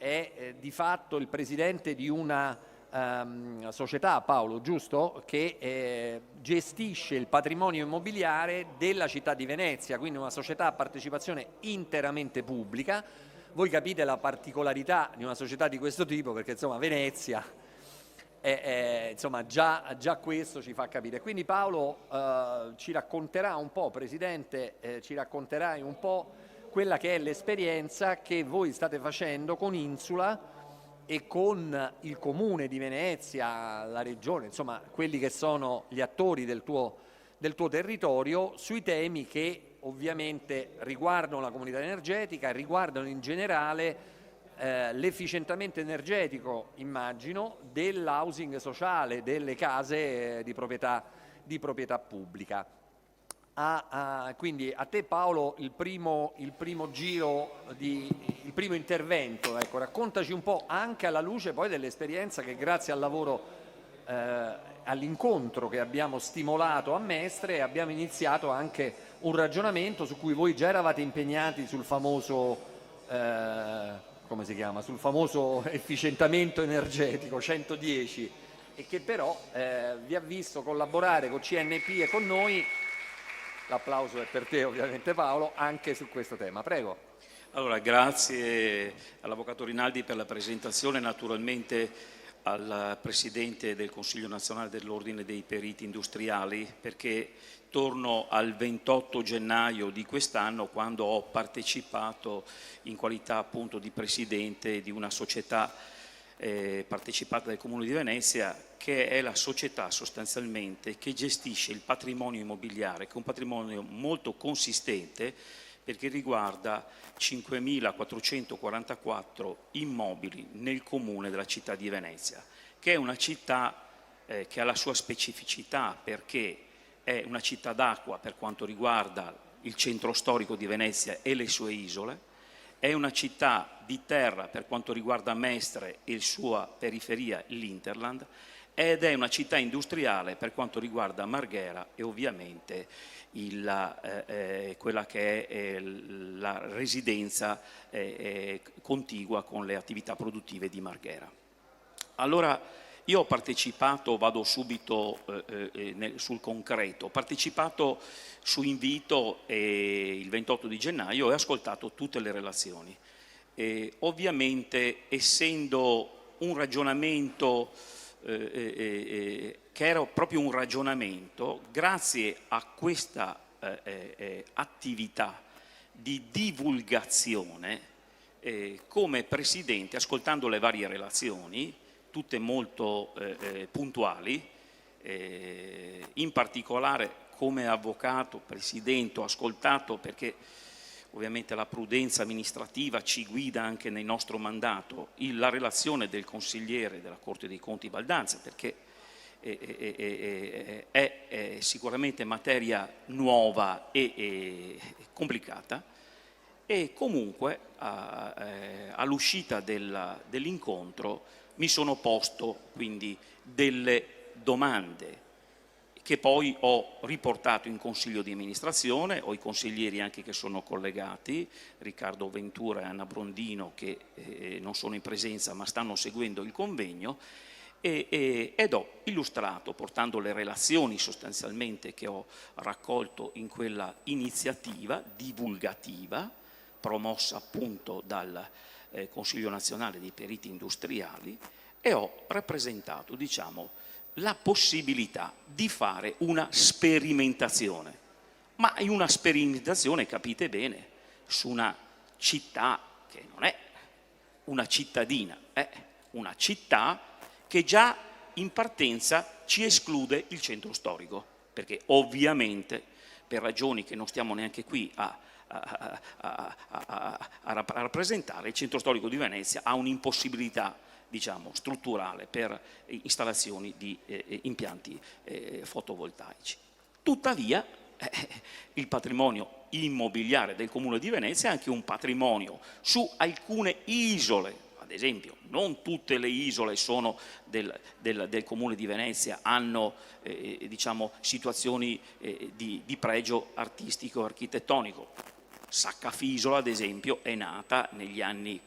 è di fatto il presidente di una società, Paolo, giusto? Che gestisce il patrimonio immobiliare della città di Venezia, quindi una società a partecipazione interamente pubblica. Voi capite la particolarità di una società di questo tipo, perché insomma Venezia, insomma già questo ci fa capire. Quindi Paolo ci racconterà un po', Presidente, ci racconterai un po' quella che è l'esperienza che voi state facendo con Insula e con il Comune di Venezia, la Regione, insomma quelli che sono gli attori del tuo territorio, sui temi che ovviamente riguardano la comunità energetica, riguardano in generale l'efficientamento energetico, immagino, dell'housing sociale, delle case di proprietà pubblica. Quindi a te, Paolo, il primo intervento, ecco, raccontaci un po' anche alla luce poi dell'esperienza che grazie al lavoro, all'incontro che abbiamo stimolato a Mestre, abbiamo iniziato anche un ragionamento su cui voi già eravate impegnati sul famoso, come si chiama? Sul famoso efficientamento energetico 110 e che però vi ha visto collaborare con CNP e con noi. L'applauso è per te ovviamente Paolo, anche su questo tema. Prego. Allora, grazie all'Avvocato Rinaldi per la presentazione, naturalmente al Presidente del Consiglio Nazionale dell'Ordine dei Periti Industriali, perché torno al 28 gennaio di quest'anno, quando ho partecipato in qualità appunto di Presidente di una società partecipata dal Comune di Venezia, che è la società sostanzialmente che gestisce il patrimonio immobiliare, che è un patrimonio molto consistente perché riguarda 5.444 immobili nel comune della città di Venezia, che è una città che ha la sua specificità perché è una città d'acqua per quanto riguarda il centro storico di Venezia e le sue isole, è una città di terra per quanto riguarda Mestre e la sua periferia, l'Interland, ed è una città industriale per quanto riguarda Marghera e ovviamente quella che è la residenza contigua con le attività produttive di Marghera. Allora, io ho partecipato, vado subito sul concreto, ho partecipato su invito il 28 di gennaio e ho ascoltato tutte le relazioni. Ovviamente, essendo un ragionamento che era proprio un ragionamento, grazie a questa attività di divulgazione, come Presidente, ascoltando le varie relazioni, tutte molto puntuali, in particolare come avvocato, Presidente, ho ascoltato perché ovviamente la prudenza amministrativa ci guida anche nel nostro mandato, la relazione del consigliere della Corte dei Conti Baldanza, perché è sicuramente materia nuova e complicata, e comunque all'uscita dell'incontro mi sono posto quindi delle domande che poi ho riportato in consiglio di amministrazione, ho i consiglieri anche che sono collegati, Riccardo Ventura e Anna Brondino, che non sono in presenza ma stanno seguendo il convegno, ed ho illustrato, portando le relazioni sostanzialmente che ho raccolto in quella iniziativa divulgativa, promossa appunto dal Consiglio Nazionale dei Periti Industriali, e ho rappresentato, diciamo, la possibilità di fare una sperimentazione, ma in una sperimentazione, capite bene, su una città che non è una cittadina, è una città che già in partenza ci esclude il centro storico, perché ovviamente per ragioni che non stiamo neanche qui a rappresentare, il centro storico di Venezia ha un'impossibilità, diciamo, strutturale per installazioni di impianti fotovoltaici. Tuttavia il patrimonio immobiliare del Comune di Venezia è anche un patrimonio su alcune isole. Ad esempio, non tutte le isole sono del Comune di Venezia hanno diciamo, situazioni di pregio artistico-architettonico. Saccafisola, ad esempio, è nata negli anni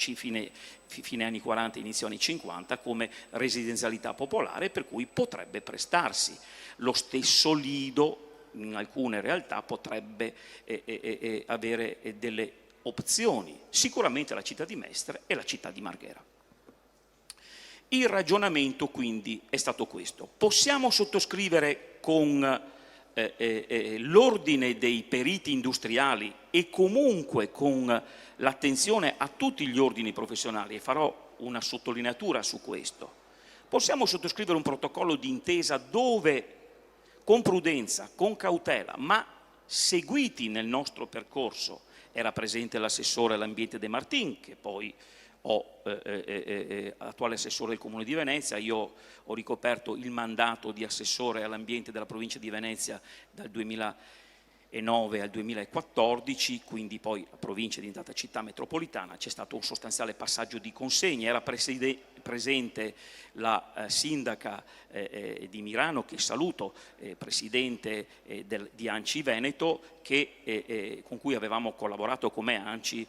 fine anni 40, inizio anni 50 come residenzialità popolare, per cui potrebbe prestarsi. Lo stesso Lido in alcune realtà potrebbe avere delle opzioni, sicuramente la città di Mestre e la città di Marghera. Il ragionamento quindi è stato questo: possiamo sottoscrivere con l'ordine dei periti industriali e comunque con l'attenzione a tutti gli ordini professionali, e farò una sottolineatura su questo, possiamo sottoscrivere un protocollo d'intesa dove, con prudenza, con cautela, ma seguiti nel nostro percorso, era presente l'assessore all'ambiente De Martin, che poi attuale assessore del Comune di Venezia. Io ho ricoperto il mandato di assessore all'ambiente della provincia di Venezia dal 2009 al 2014, quindi poi la provincia è diventata città metropolitana, c'è stato un sostanziale passaggio di consegne, era presente la sindaca di Milano, che saluto, presidente di ANCI Veneto, con cui avevamo collaborato come ANCI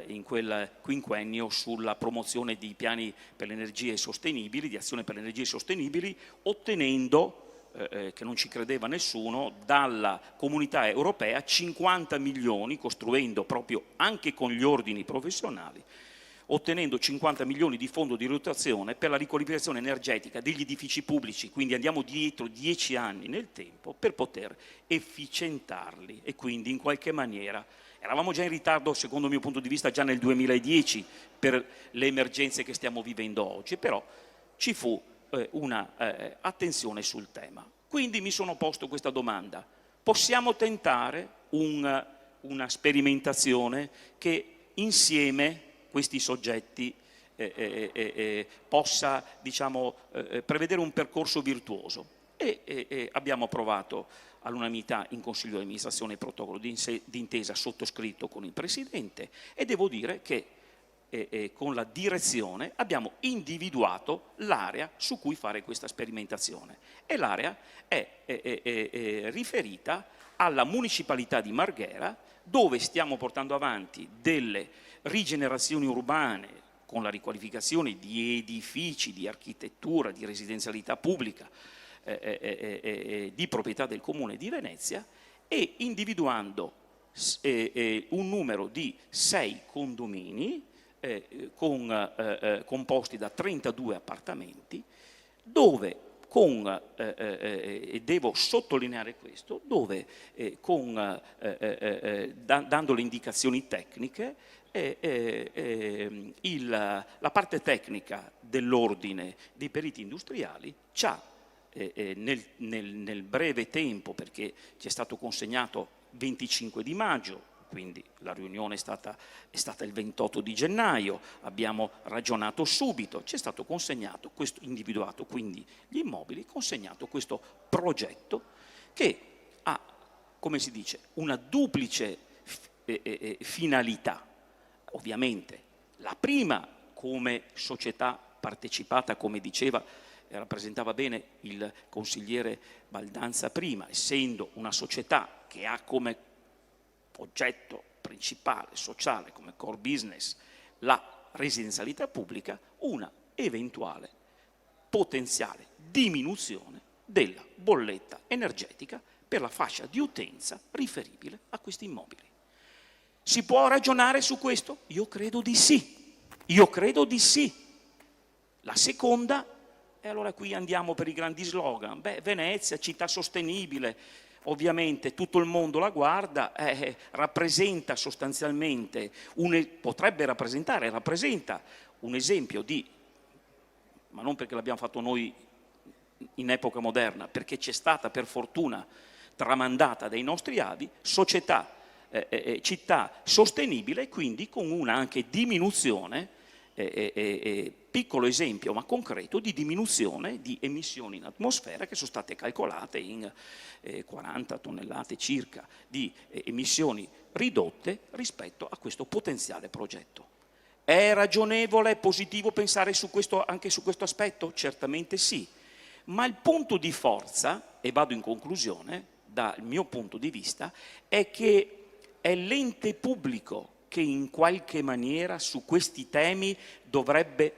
in quel quinquennio sulla promozione di piani per le energie sostenibili, di azione per le energie sostenibili, ottenendo, che non ci credeva nessuno, dalla Comunità Europea 50 milioni, costruendo proprio anche con gli ordini professionali, ottenendo 50 milioni di fondo di rotazione per la riqualificazione energetica degli edifici pubblici, quindi andiamo dietro 10 anni nel tempo per poter efficientarli, e quindi in qualche maniera eravamo già in ritardo, secondo il mio punto di vista, già nel 2010 per le emergenze che stiamo vivendo oggi, però ci fu una attenzione sul tema. Quindi mi sono posto questa domanda: possiamo tentare una sperimentazione che insieme questi soggetti possa, diciamo, prevedere un percorso virtuoso? Abbiamo approvato all'unanimità in Consiglio di amministrazione il protocollo d'intesa sottoscritto con il Presidente, e devo dire che con la direzione abbiamo individuato l'area su cui fare questa sperimentazione, e l'area è riferita alla municipalità di Marghera, dove stiamo portando avanti delle rigenerazioni urbane con la riqualificazione di edifici, di architettura, di residenzialità pubblica, di proprietà del Comune di Venezia, e individuando un numero di 6 condomini composti da 32 appartamenti, dove e devo sottolineare questo, dove dando le indicazioni tecniche, la parte tecnica dell'ordine dei periti industriali ci ha nel breve tempo, perché ci è stato consegnato 25 di maggio, quindi la riunione è stata il 28 di gennaio, abbiamo ragionato subito, ci è stato consegnato individuato quindi gli immobili, consegnato questo progetto che ha, come si dice, una duplice finalità. Ovviamente la prima, come società partecipata, come rappresentava bene il consigliere Baldanza prima, essendo una società che ha come oggetto principale, sociale, come core business, la residenzialità pubblica, una eventuale potenziale diminuzione della bolletta energetica per la fascia di utenza riferibile a questi immobili. Si può ragionare su questo? Io credo di sì. La seconda, e allora qui andiamo per i grandi slogan, Venezia, città sostenibile, ovviamente tutto il mondo la guarda, rappresenta sostanzialmente, rappresenta un esempio ma non perché l'abbiamo fatto noi in epoca moderna, perché c'è stata per fortuna tramandata dai nostri avi, città sostenibile, quindi con una anche diminuzione, piccolo esempio ma concreto, di diminuzione di emissioni in atmosfera che sono state calcolate in 40 tonnellate circa di emissioni ridotte rispetto a questo potenziale progetto. È ragionevole, è positivo pensare anche su questo aspetto? Certamente sì, ma il punto di forza, e vado in conclusione, dal mio punto di vista, è che è l'ente pubblico che in qualche maniera su questi temi dovrebbe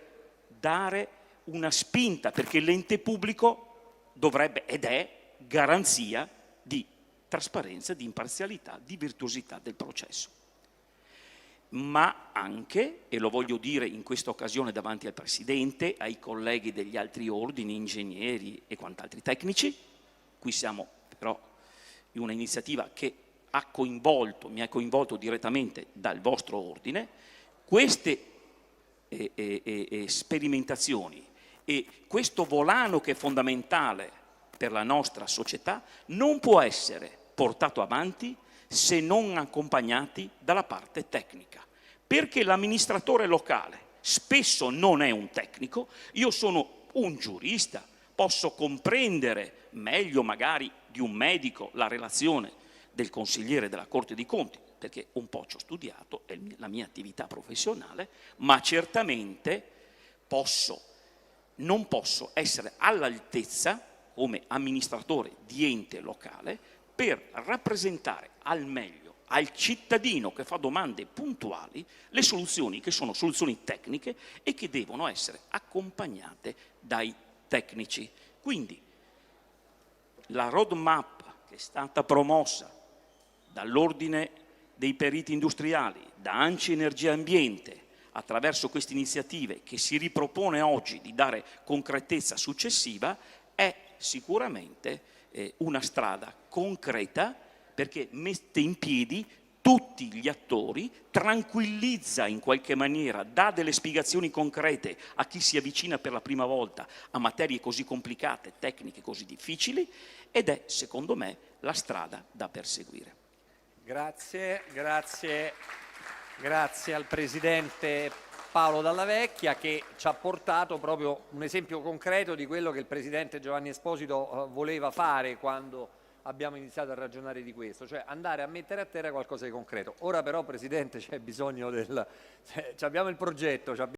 dare una spinta, perché l'ente pubblico dovrebbe ed è garanzia di trasparenza, di imparzialità, di virtuosità del processo. Ma anche, e lo voglio dire in questa occasione davanti al Presidente, ai colleghi degli altri ordini, ingegneri e quant'altri tecnici, qui siamo però in una iniziativa che mi ha coinvolto direttamente dal vostro ordine, queste sperimentazioni e questo volano che è fondamentale per la nostra società non può essere portato avanti se non accompagnati dalla parte tecnica, perché l'amministratore locale spesso non è un tecnico. Io sono un giurista, posso comprendere meglio magari di un medico la relazione del consigliere della Corte dei Conti, perché un po' ci ho studiato, è la mia attività professionale, ma certamente non posso essere all'altezza come amministratore di ente locale per rappresentare al meglio al cittadino che fa domande puntuali le soluzioni che sono soluzioni tecniche e che devono essere accompagnate dai tecnici. Quindi la roadmap che è stata promossa dall'Ordine dei Periti Industriali, da ANCI Energia e Ambiente, attraverso queste iniziative che si ripropone oggi di dare concretezza successiva, è sicuramente una strada concreta, perché mette in piedi tutti gli attori, tranquillizza in qualche maniera, dà delle spiegazioni concrete a chi si avvicina per la prima volta a materie così complicate, tecniche così difficili, ed è, secondo me, la strada da perseguire. Grazie al Presidente Paolo Dalla Vecchia, che ci ha portato proprio un esempio concreto di quello che il Presidente Giovanni Esposito voleva fare quando abbiamo iniziato a ragionare di questo, cioè andare a mettere a terra qualcosa di concreto. Ora però, Presidente, c'è bisogno abbiamo il progetto,